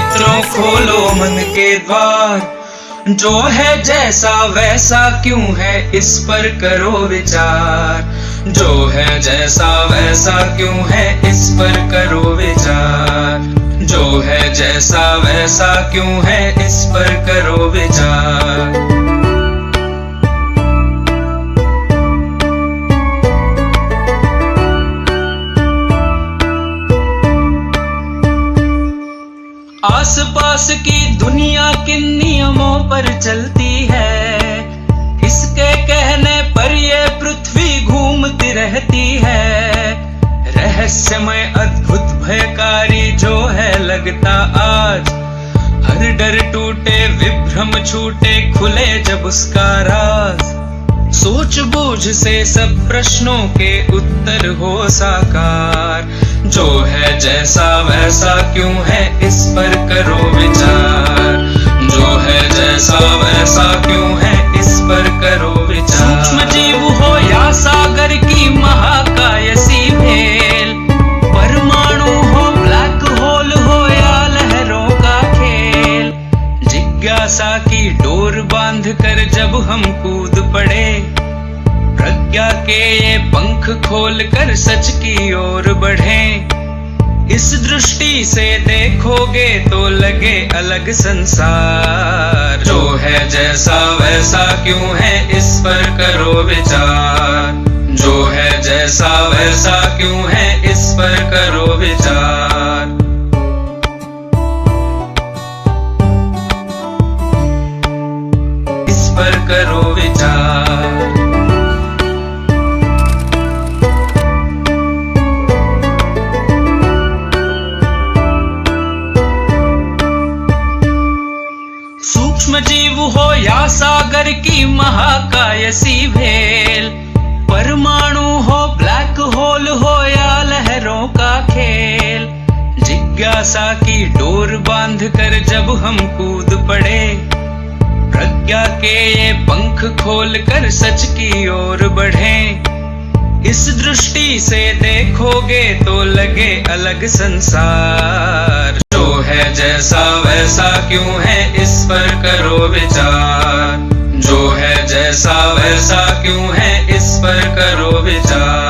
मित्रों खोलो मन के द्वार, जो है जैसा वैसा क्यों है इस पर करो विचार। जो है जैसा वैसा क्यों है इस पर करो विचार। जो है जैसा वैसा क्यों है इस पर करो विचार। आसपास की दुनिया किन नियमों पर चलती है, इसके कहने पर ये पृथ्वी घूमती रहती है। रहस्यमय अद्भुत भयकारी जो है लगता आज, हर डर टूटे विभ्रम छूटे खुले जब उसका राज। सूझबूझ से सब प्रश्नों के उत्तर हो साकार। जो है जैसा वैसा क्यों है इस पर करो विचार। जो है जैसा वैसा क्यों है इस पर करो विचार। सूक्ष्म जीव हो या सागर की महाकाय सी भेल, परमाणु हो ब्लैक होल हो या लहरों का खेल। जिज्ञासा की डोर बांध कर जब हम कूद पड़े, प्रज्ञा के ये पंख खोल कर सच की ओर बढ़ें। इस दृष्टि से देखोगे तो लगे अलग संसार। जो है जैसा वैसा क्यों है इस पर करो विचार। जो है जैसा वैसा क्यों है इस पर करो विचार। इस पर करो विचार। सूक्ष्म जीव हो या सागर की महाकाय सी भेल, परमाणु हो ब्लैक होल हो या लहरों का खेल। जिज्ञासा की डोर बांध कर जब हम कूद पड़े, प्रज्ञा के ये पंख खोल कर सच की ओर बढ़ें। इस दृष्टि से देखोगे तो लगे अलग संसार। जो है जैसा वैसा क्यों है इस पर करो विचार। जो है जैसा वैसा क्यों है इस पर करो विचार।